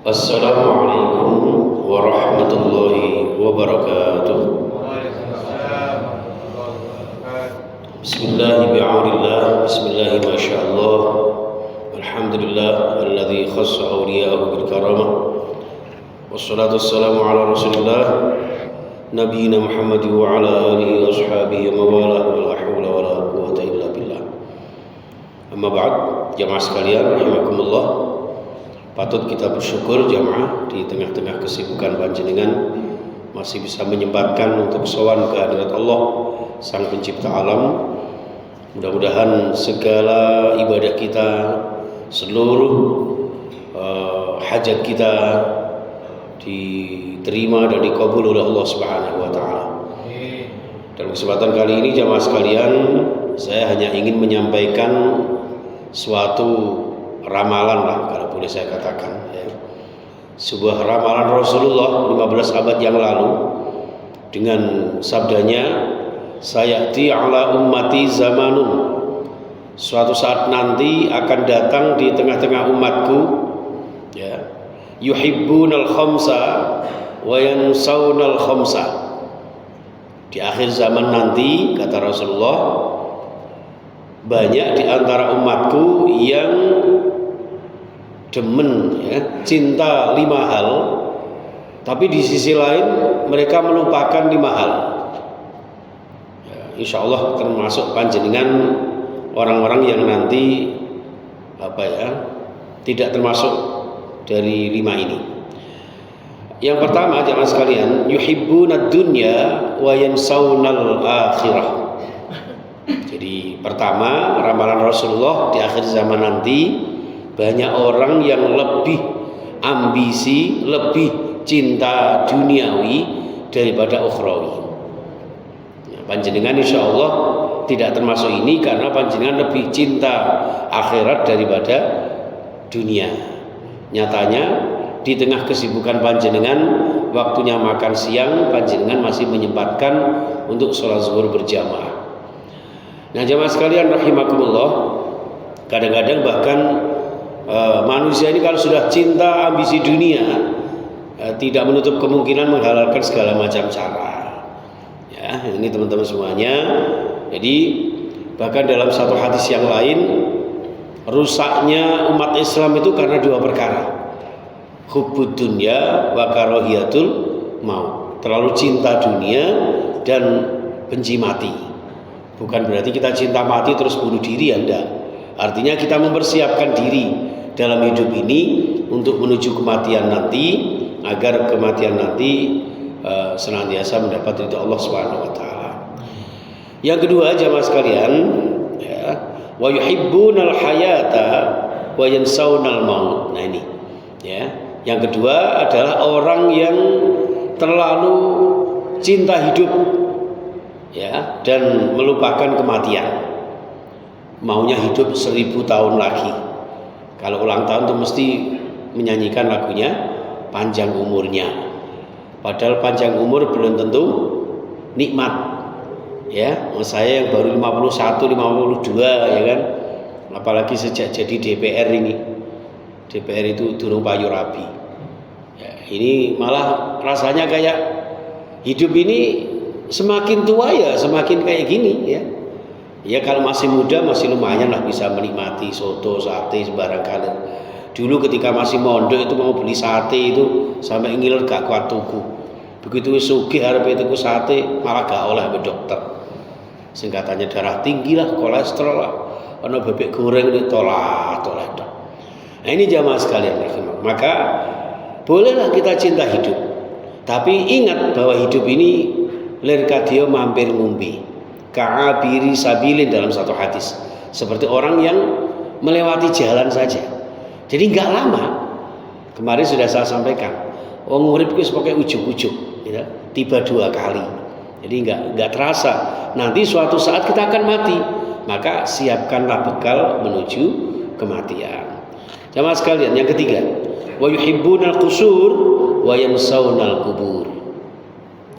Assalamualaikum warahmatullahi wabarakatuh. Bismillahirrahmanirrahim. Bismillahi masyaallah. Alhamdulillah alladzi khassa awliya'ahu bil karamah. Wassalatu wassalamu ala Rasulillah nabiyina Muhammad wa ala alihi wa ashabihi wa wala wala haula wala quwwata illa billah. Amma ba'd, jamaah sekalian rahimakumullah. Patut kita bersyukur jamaah di tengah-tengah kesibukan panjenengan masih bisa menyempatkan untuk sowan ke hadirat Allah Sang Pencipta Alam. Mudah-mudahan segala ibadah kita, seluruh hajat kita diterima dan dikabul oleh Allah Subhanahu wa taala. Dalam kesempatan kali ini jamaah sekalian, saya hanya ingin menyampaikan suatu ramalan lah kalau boleh saya katakan ya. Sebuah ramalan Rasulullah 15 abad yang lalu dengan sabdanya, sayati ala ummati zamanun, suatu saat nanti akan datang di tengah-tengah umatku ya, yuhibbunal khamsa wa yansawnal khamsa. Di akhir zaman nanti kata Rasulullah, banyak di antara umatku yang demen ya, cinta 5 hal, tapi di sisi lain mereka melupakan 5 hal ya, insya Allah termasuk panjenengan orang-orang yang nanti tidak termasuk dari 5 ini. Yang pertama jamaah sekalian, yuhibbunad dunya wa yansawnal akhirah. Jadi pertama ramalan Rasulullah di akhir zaman nanti, banyak orang yang lebih ambisi, lebih cinta duniawi daripada ukhrawi. Nah, panjenengan insya Allah tidak termasuk ini karena panjenengan lebih cinta akhirat daripada dunia. Nyatanya di tengah kesibukan panjenengan, waktunya makan siang, panjenengan masih menyempatkan untuk sholat zuhur berjamaah. Nah jamaah sekalian rahimakumullah, kadang-kadang bahkan manusia ini kalau sudah cinta ambisi dunia, tidak menutup kemungkinan menghalalkan segala macam cara ya, ini teman-teman semuanya. Jadi bahkan dalam satu hadis yang lain, rusaknya umat Islam itu karena 2 perkara, hubbud dunya wa karahiyatul maut, terlalu cinta dunia dan benci mati. Bukan berarti kita cinta mati terus bunuh diri ya, enggak. Artinya kita mempersiapkan diri dalam hidup ini untuk menuju kematian nanti, agar kematian nanti senantiasa mendapat ridha Allah Subhanahu wa taala. Yang kedua jamaah sekalian ya, wa yuhibbunal hayata wa yansawnal maut. Nah ini ya. Yang kedua adalah orang yang terlalu cinta hidup ya, dan melupakan kematian. Maunya hidup 1000 tahun lagi. Kalau ulang tahun tuh mesti menyanyikan lagunya panjang umurnya. Padahal panjang umur belum tentu nikmat ya. Saya yang baru 51, 52 ya kan. Apalagi sejak jadi DPR ini. DPR itu durung payu rabi ya, ini malah rasanya kayak hidup ini semakin tua ya semakin kayak gini ya. Ya kalau masih muda masih lumayan lah bisa menikmati soto, sate sembarang kali. Dulu ketika masih mondok itu mau beli sate itu sampai ngiler gak kuat tuku. Begitu sugih arep tuku sate malah gak oleh ke dokter. Sing katanya darah tinggi lah, kolesterol lah. Ana bebek goreng itu tolak. Nah ini jamaah sekalian, maka bolehlah kita cinta hidup. Tapi ingat bahwa hidup ini lir kadya mampir ngumpi. Ka'abiri sabilin dalam satu hadis, seperti orang yang melewati jalan saja. Jadi nggak lama. Kemarin sudah saya sampaikan, wong urip kuwi pakai ujuk-ujuk, ya, tiba 2 kali. Jadi nggak terasa. Nanti suatu saat kita akan mati, maka siapkanlah bekal menuju kematian. Jamaah sekalian, yang ketiga, wa yuhibbunal qusur wa yansawnal kubur.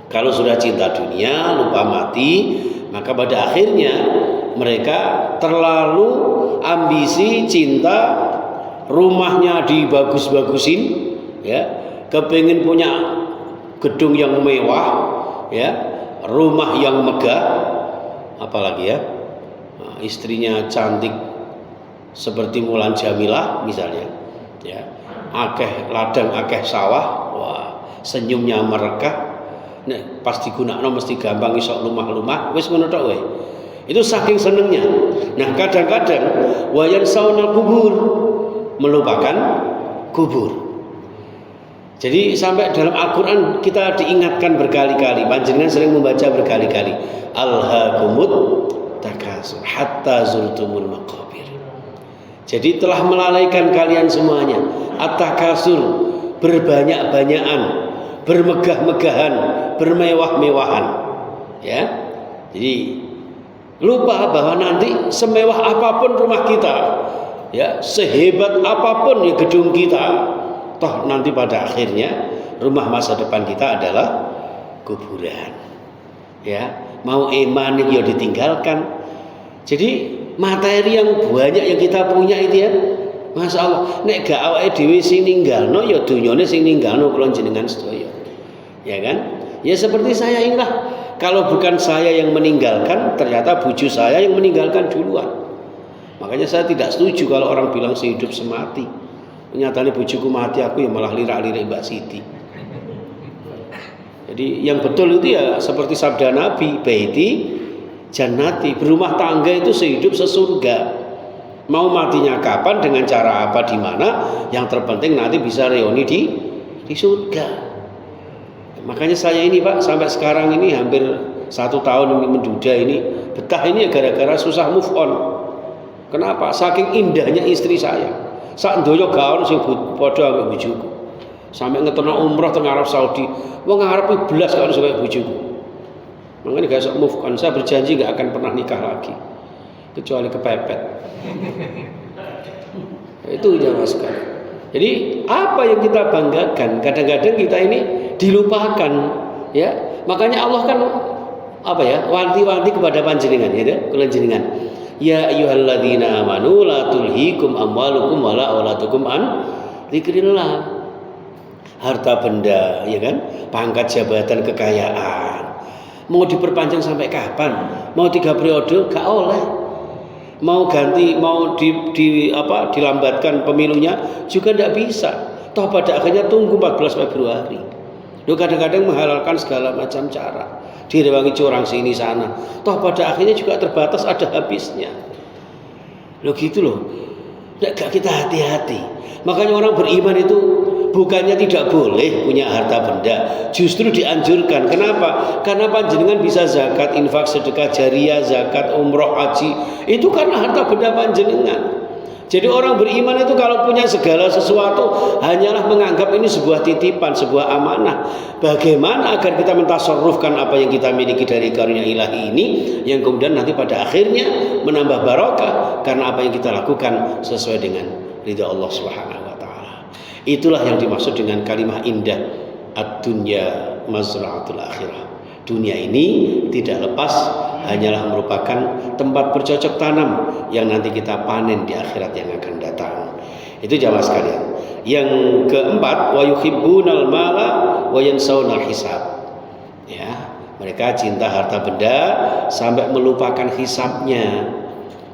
Kalau sudah cinta dunia, lupa mati, maka pada akhirnya mereka terlalu ambisi, cinta rumahnya dibagus-bagusin ya, kepingin punya gedung yang mewah, ya, rumah yang megah, apalagi ya, istrinya cantik seperti Mulan Jamilah misalnya, ya, akeh ladang akeh sawah, wah, senyumnya merekah, nek pas digunakno mesti gampang iso lumah-lumah, wis ngono tok wae. Itu saking senengnya. Nah, kadang-kadang wayan saunal kubur, melupakan kubur. Jadi sampai dalam Al-Qur'an kita diingatkan berkali-kali, panjenengan sering membaca berkali-kali, alhaakumut takasur hatta zurtumul maqabir. Jadi telah melalaikan kalian semuanya, at-takasur, berbanyak-banyakan, bermegah-megahan, bermewah-mewahan, ya. Jadi lupa bahwa nanti semewah apapun rumah kita, ya, sehebat apapun ya gedung kita, toh nanti pada akhirnya rumah masa depan kita adalah kuburan, ya. Mau iman ya ditinggalkan. Jadi materi yang banyak yang kita punya itu ya, Masya Allah, nek gak awake dhewe sing ninggalno ya dunyane sing ninggalno kula jenengan sedaya. Ya kan? Ya seperti saya inilah, kalau bukan saya yang meninggalkan, ternyata bojo saya yang meninggalkan duluan. Makanya saya tidak setuju kalau orang bilang sehidup semati. Nyatanya bojoku mati, aku yang malah lirak-lirik Mbak Siti. Jadi yang betul itu ya seperti sabda Nabi, baiti jannati, berumah tangga itu sehidup sesurga. Mau matinya kapan, dengan cara apa, di mana, yang terpenting nanti bisa reuni di surga. Makanya saya ini Pak, sampai sekarang ini hampir 1 tahun ini menduda ini, betah ini gara-gara susah move on. Kenapa? Saking indahnya istri saya. Sak ndoyo gak ono sing padha ambek bojoku. Sampai ngetokno umroh teng Arab Saudi, wong ngarep belas karo kaya bojoku. Makanya gak sok move on. Saya berjanji gak akan pernah nikah lagi, kecuali kepepet. Itu jamaah sekalian. Jadi apa yang kita banggakan, kadang-kadang kita ini dilupakan, ya. Makanya Allah kan apa ya, wanti-wanti kepada panjenengan, ya, kula jenengan. Ya ayyuhalladzina amanu la tulhikum amwalukum wala auladukum an dzikrillah. Harta benda, ya kan? Pangkat, jabatan, kekayaan. Mau diperpanjang sampai kapan? Mau 3 periode gak oleh. Mau ganti, mau dilambatkan pemilunya juga tidak bisa. Toh pada akhirnya tunggu 14 Februari. Loh, kadang-kadang menghalalkan segala macam cara, direwangi curang sini sana. Toh pada akhirnya juga terbatas, ada habisnya. Loh gitu loh. Gak kita hati-hati. Makanya orang beriman itu bukannya tidak boleh punya harta benda, justru dianjurkan. Kenapa? Karena panjenengan bisa zakat, infak, sedekah jariyah, zakat, umroh, haji. Itu karena harta benda panjenengan. Jadi orang beriman itu kalau punya segala sesuatu hanyalah menganggap ini sebuah titipan, sebuah amanah. Bagaimana agar kita mentasarrufkan apa yang kita miliki dari karunia ilahi ini, yang kemudian nanti pada akhirnya menambah barokah karena apa yang kita lakukan sesuai dengan ridha Allah Subhanahu wa taala. Itulah yang dimaksud dengan kalimat indah, ad-dunya mazra'atul akhirah. Dunia ini tidak lepas hanyalah merupakan tempat bercocok tanam yang nanti kita panen di akhirat yang akan datang. Itu jamaah sekalian. Yang keempat, wa yuhibbunal mala wa yansawnal hisab. Ya, mereka cinta harta benda sampai melupakan hisabnya.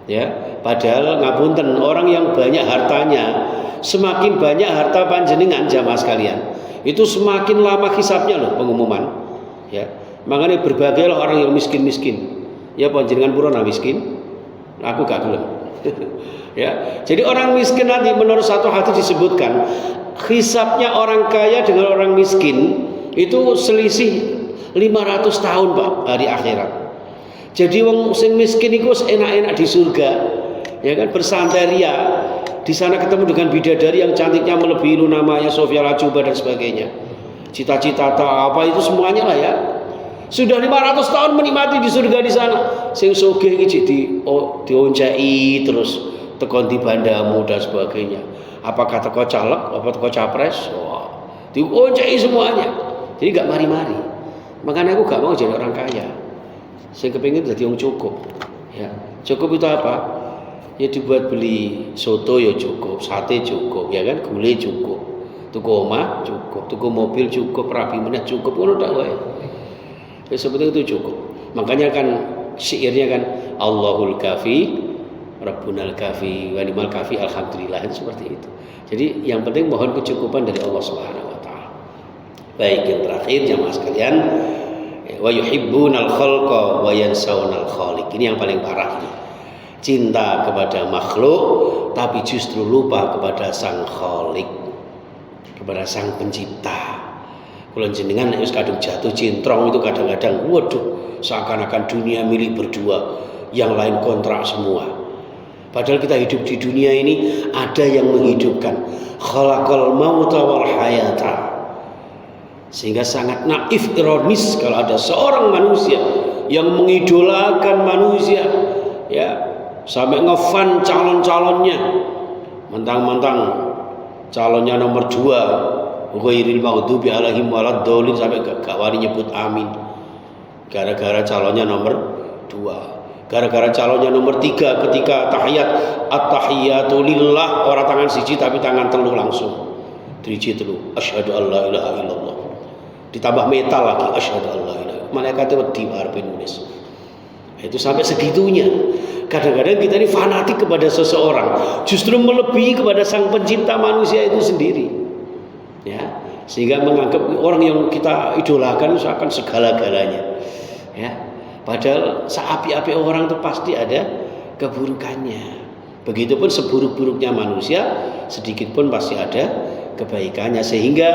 Ya, padahal ngapunten, orang yang banyak hartanya, semakin banyak harta panjenengan jamaah sekalian, itu semakin lama hisabnya loh, pengumuman. Ya. Makanya berbagailah orang yang miskin-miskin. Ya panjenengan purana miskin, aku gak gelem. Ya, jadi orang miskin nanti menurut satu hadis disebutkan, hisabnya orang kaya dengan orang miskin itu selisih 500 tahun Pak hari akhirat. Jadi wong sing miskin itu enak-enak di surga, ya kan, bersanteria. Di sana ketemu dengan bidadari yang cantiknya melebihi namanya Sofia Lajuba dan sebagainya. Cita-cita apa itu semuanya lah ya. Sudah 500 tahun menikmati di surga di sana. Sing sugih iki dionceki terus tekon di bandamu dan sebagainya. Apakah teko caleg, apa teko capres? Wah, dionceki semuanya. Jadi gak mari-mari. Makanya aku gak mau jadi orang kaya. Saya kepingin jadi orang cukup. Ya, cukup itu apa? Ya dibuat beli soto ya cukup, sate cukup, ya kan, gulai cukup. Tuku omah cukup, tuku mobil cukup, rabi meneh cukup, ngono tak wae. Ya seperti itu cukup. Makanya kan syairnya kan Allahul kafi, Rabbunal kafi, wa ni'mal kafi, alhamdulillah, seperti itu. Jadi yang penting mohon kecukupan dari Allah Subhanahu wa taala. Baik, yang terakhir jamaah sekalian, wa yuhibbunal khalqa wa yansawnal khaliq. Ini yang paling parah ini. Cinta kepada makhluk tapi justru lupa kepada sang khaliq, kepada sang pencipta. Kalau jenengan wis kadung jatuh cintrong itu kadang-kadang waduh seakan-akan dunia milik berdua, yang lain kontrak semua. Padahal kita hidup di dunia ini ada yang menghidupkan, khalaqal mauta wal hayata. Sehingga sangat naif, ironis kalau ada seorang manusia yang mengidolakan manusia, ya, sampai ngefan calon-calonnya, mentang-mentang calonnya nomor 2, ghairil maghdubi alaihim waladdallin, sampai gak wani nyebut amin. Gara-gara calonnya nomor 2, gara-gara calonnya nomor 3 ketika tahiyat, at-tahiyatu lillah, orang tangan siji tapi tangan telu langsung. Driji telu, asyhadu alla ilaha illallah. Ditambah metal lagi, asyhadu alla ilaha. Malaikate wedi arepe nulis. Itu sampai segitunya. Kadang-kadang kita ini fanatik kepada seseorang, justru melebihi kepada sang pencipta manusia itu sendiri. Ya, sehingga menganggap orang yang kita idolakan itu akan segala-galanya. Ya, padahal seapi-api orang itu pasti ada keburukannya. Begitupun seburuk-buruknya manusia, sedikit pun pasti ada kebaikannya. Sehingga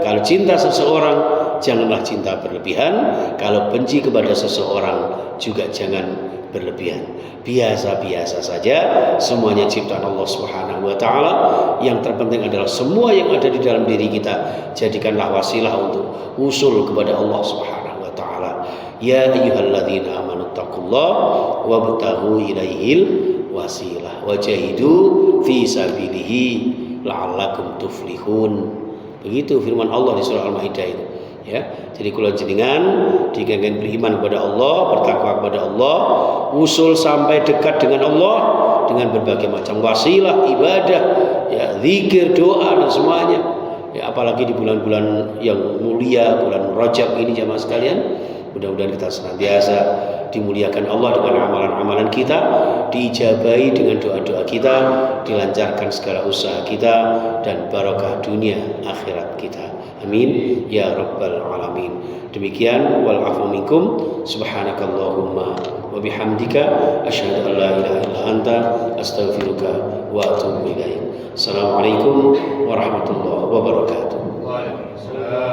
kalau cinta seseorang, janganlah cinta berlebihan. Kalau benci kepada seseorang juga jangan berlebihan. Biasa-biasa saja, semuanya ciptaan Allah Subhanahu wa taala. Yang terpenting adalah semua yang ada di dalam diri kita jadikanlah wasilah untuk usul kepada Allah Subhanahu wa taala. Ya ayyuhalladzina amanu taqullaha wabtaghu ilaihil wasilah wajahidu fi sabilihi la'allakum tuflihun. Begitu firman Allah di surah Al-Maidah itu. Ya, jadi kalau jenengan diganggen beriman kepada Allah, bertakwa kepada Allah, usul sampai dekat dengan Allah dengan berbagai macam wasilah ibadah, ya, zikir, doa dan semuanya. Ya, apalagi di bulan-bulan yang mulia, bulan Rajab ini jamaah sekalian, mudah-mudahan kita senantiasa dimuliakan Allah dengan amalan-amalan kita, diijabahi dengan doa-doa kita, dilancarkan segala usaha kita, dan barokah dunia akhirat kita. Amin ya rabbal alamin. Demikian wal afu minkum, subhanakallahumma wa bihamdika asyhadu an la ilaha illa anta astaghfiruka wa atubu ilaik. Assalamualaikum warahmatullahi wabarakatuh. Waalaikumsalam.